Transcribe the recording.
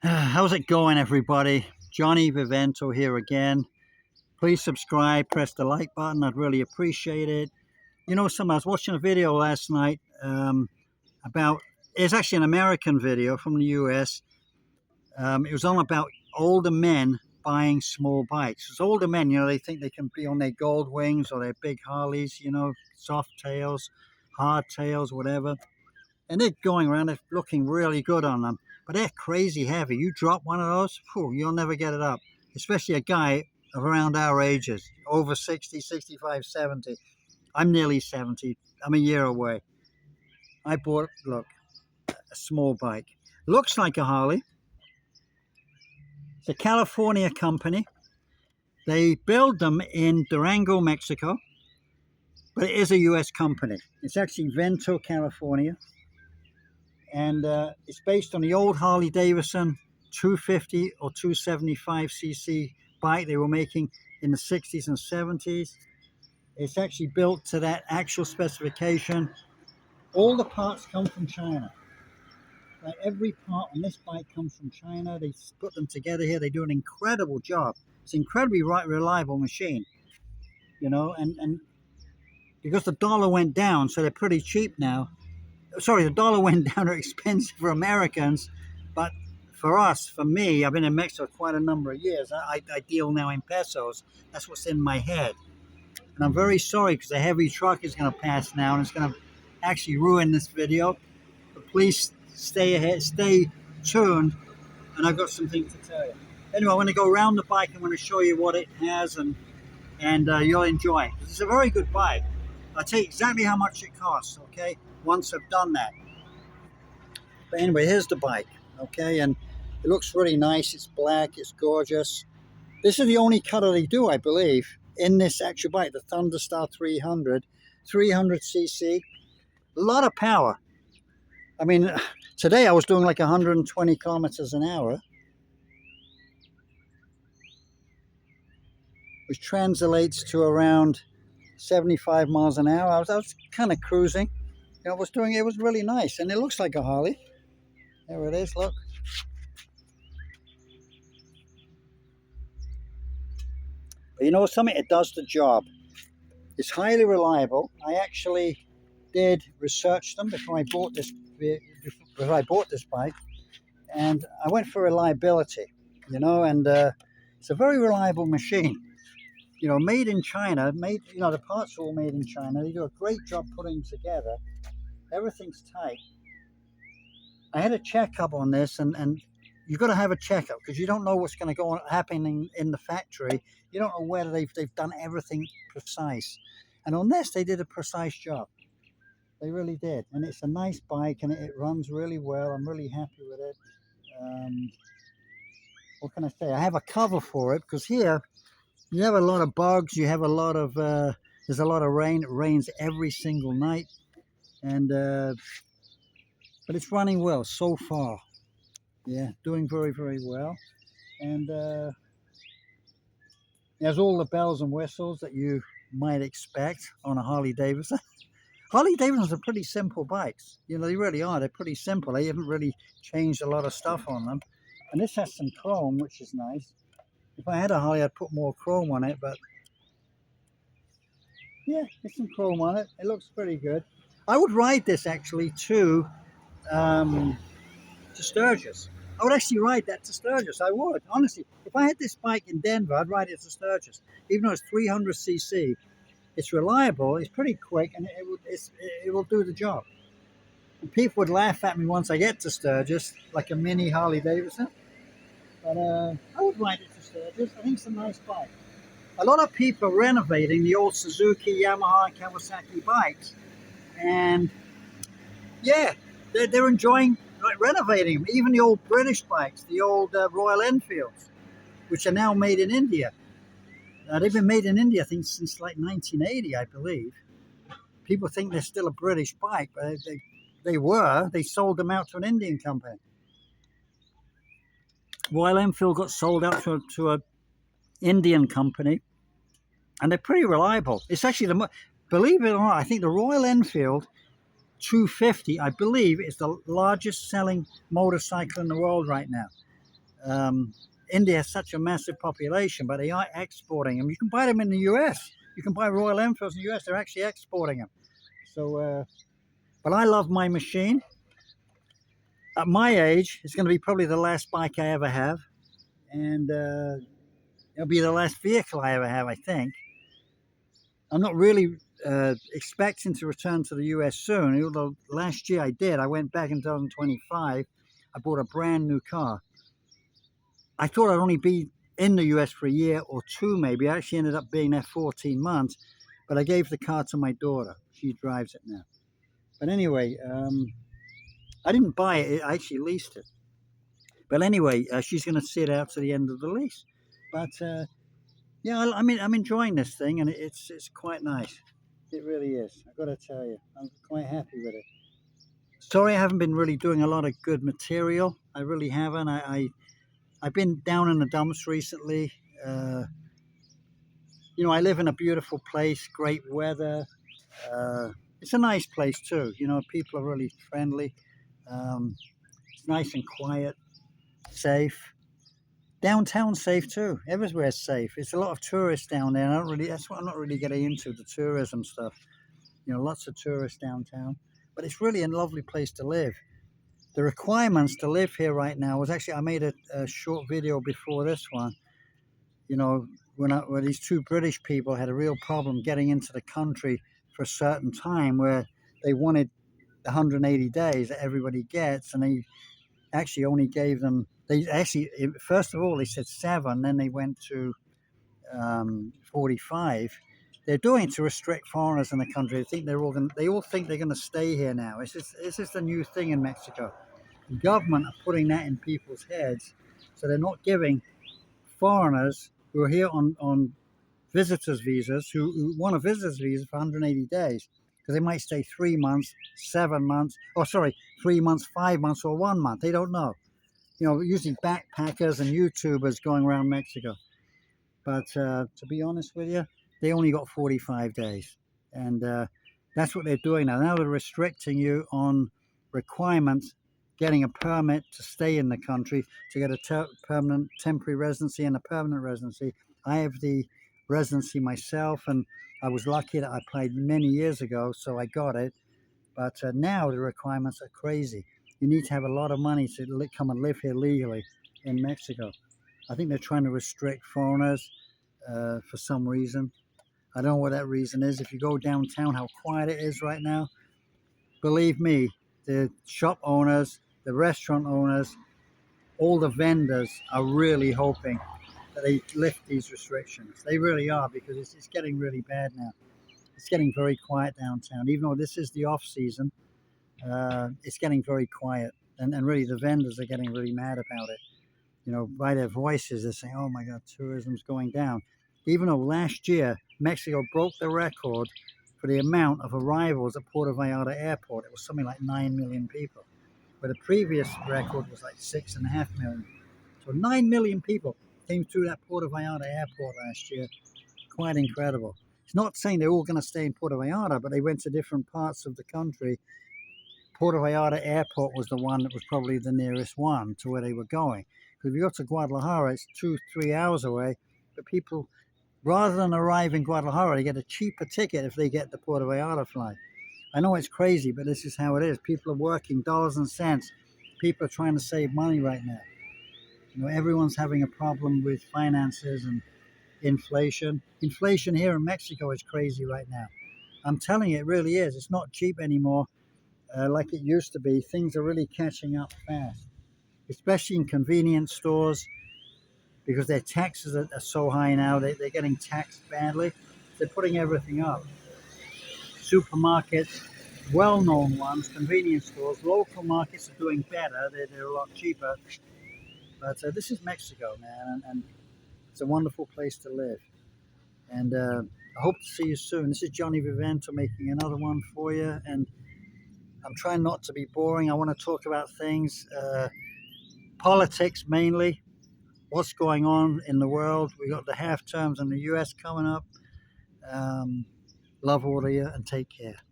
How's it going, everybody? Johnny Vivento here again. Please subscribe, press the like button. I'd really appreciate it. I was watching a video last night about, it's actually an American video from the US. It was on about older men buying small bikes. It's older men, they think they can be on their gold wings or their big Harleys, soft tails, hard tails, whatever. And they're going around, they're looking really good on them, but they're crazy heavy. You drop one of those, you'll never get it up, especially a guy of around our ages, over 60, 65, 70. I'm nearly 70. I'm a year away. I bought, look, a small bike. Looks like a Harley. It's a California company. They build them in Durango, Mexico, but it is a US company. It's actually Vento, California. And it's based on the old Harley-Davidson 250 or 275cc bike they were making in the 60s and 70s. It's actually built to that actual specification. All the parts come from China. Like every part on this bike comes from China. They put them together here. They do an incredible job. It's an incredibly reliable machine, and because the dollar went down, so they're pretty cheap now. Sorry, the dollar went down. They're expensive for Americans, but for us, for me, I've been in Mexico quite a number of years. I deal now in pesos. That's what's in my head. And I'm very sorry because a heavy truck is going to pass now and it's going to actually ruin this video. But please stay ahead, stay tuned, and I've got something to tell you. Anyway, I'm going to go around the bike. I'm going to show you what it has, and you'll enjoy it. It's a very good bike. I'll tell you exactly how much it costs, okay, once I've done that. But anyway, here's the bike, okay, and it looks really nice. It's black, it's gorgeous. This is the only color they do, I believe, in this actual bike, the Thunderstar 300cc. A lot of power. I mean, today I was doing like 120 kilometers an hour, which translates to around 75 miles an hour. I was kind of cruising. I was doing it. Was really nice, and it looks like a Harley. There it is. Look. But you know something? It does the job. It's highly reliable. I actually did research them before I bought this bike, and I went for reliability. And it's a very reliable machine. Made in China. The parts are all made in China. They do a great job putting them together. Everything's tight. I had a checkup on this, and you've got to have a checkup because you don't know what's going to go on happening in the factory. You don't know whether they've done everything precise. And on this, they did a precise job. They really did. And it's a nice bike, and it runs really well. I'm really happy with it. What can I say? I have a cover for it because here you have a lot of bugs. You have a lot of, there's a lot of rain. It rains every single night. And but it's running well so far. Yeah, doing very, very well. And it has all the bells and whistles that you might expect on a Harley-Davidson. Harley-Davidsons are pretty simple bikes. They really are. They're pretty simple. They haven't really changed a lot of stuff on them. And this has some chrome, which is nice. If I had a Harley, I'd put more chrome on it, but yeah, there's some chrome on it. It looks pretty good. I would ride this actually to Sturgis. I would actually ride that to Sturgis. I would, honestly. If I had this bike in Denver, I'd ride it to Sturgis. Even though it's 300cc, it's reliable, it's pretty quick, and it will do the job. And people would laugh at me once I get to Sturgis, like a mini Harley-Davidson. But I would ride it to Sturgis. I think it's a nice bike. A lot of people are renovating the old Suzuki, Yamaha, and Kawasaki bikes. And yeah, they're enjoying renovating them. Even the old British bikes, the old Royal Enfields, which are now made in India. They've been made in India, I think, since like 1980, I believe. People think they're still a British bike, but they were. They sold them out to an Indian company. Royal Enfield got sold out to an Indian company, and they're pretty reliable. It's actually believe it or not, I think the Royal Enfield 250, I believe, is the largest selling motorcycle in the world right now. India has such a massive population, but they are exporting them. You can buy them in the US. You can buy Royal Enfields in the US. They're actually exporting them. So, but I love my machine. At my age, it's going to be probably the last bike I ever have, and it'll be the last vehicle I ever have, I think. I'm not really expecting to return to the US soon, although last year I did. I went back in 2025. I bought a brand new car. I thought I'd only be in the US for a year or two, maybe. I actually ended up being there 14 months, but I gave the car to my daughter. She drives it now. But anyway, I didn't buy it. I actually leased it. But anyway, she's going to sit out to the end of the lease. But yeah, I mean, I'm enjoying this thing, and it's quite nice. It really is. I've got to tell you, I'm quite happy with it. Sorry, I haven't been really doing a lot of good material. I really haven't. I've been down in the dumps recently. Uh, you know, I live in a beautiful place, great weather. It's a nice place too. You know, people are really friendly. It's nice and quiet, safe. Downtown's safe too. Everywhere's safe. It's a lot of tourists down there. And I don't really. That's what I'm not really getting into, the tourism stuff. You know, lots of tourists downtown, but it's really a lovely place to live. The requirements to live here right now was actually, I made a short video before this one. You know, when these two British people had a real problem getting into the country for a certain time, where they wanted 180 days that everybody gets, and they actually only gave them. They actually, first of all, they said 7, then they went to 45. They're doing it to restrict foreigners in the country. They all think they're going to stay here now. It's just a new thing in Mexico. The government are putting that in people's heads, so they're not giving foreigners who are here on visitors visas, who want a visitor's visa for 180 days, because they might stay 3 months, 7 months, 3 months, 5 months, or 1 month. They don't know. You know, usually backpackers and YouTubers going around Mexico. But to be honest with you, they only got 45 days. And that's what they're doing now. Now they're restricting you on requirements, getting a permit to stay in the country, to get a permanent temporary residency and a permanent residency. I have the residency myself, and I was lucky that I applied many years ago, so I got it. But now the requirements are crazy. You need to have a lot of money to come and live here legally in Mexico. I think they're trying to restrict foreigners for some reason. I don't know what that reason is. If you go downtown, how quiet it is right now. Believe me, the shop owners, the restaurant owners, all the vendors are really hoping that they lift these restrictions. They really are, because it's getting really bad now. It's getting very quiet downtown. Even though this is the off season, it's getting very quiet. And really the vendors are getting really mad about it. You know, by their voices, they're saying, oh my God, tourism's going down. Even though last year, Mexico broke the record for the amount of arrivals at Puerto Vallarta Airport. It was something like 9 million people, where the previous record was like 6.5 million. So 9 million people came through that Puerto Vallarta Airport last year. Quite incredible. It's not saying they're all going to stay in Puerto Vallarta, but they went to different parts of the country. Puerto Vallarta Airport was the one that was probably the nearest one to where they were going. Because if you go to Guadalajara, it's 2-3 hours away. But people, rather than arrive in Guadalajara, they get a cheaper ticket if they get the Puerto Vallarta flight. I know it's crazy, but this is how it is. People are working dollars and cents. People are trying to save money right now. You know, everyone's having a problem with finances and inflation. Inflation here in Mexico is crazy right now. I'm telling you, it really is. It's not cheap anymore like it used to be. Things are really catching up fast, especially in convenience stores, because their taxes are so high now. They're getting taxed badly. They're putting everything up. Supermarkets, well-known ones, convenience stores, local markets are doing better. They're a lot cheaper. But this is Mexico, man, and it's a wonderful place to live. And I hope to see you soon. This is Johnny Vivento making another one for you. And I'm trying not to be boring. I want to talk about things, politics mainly, what's going on in the world. We got the half terms in the US coming up. Love all of you, and take care.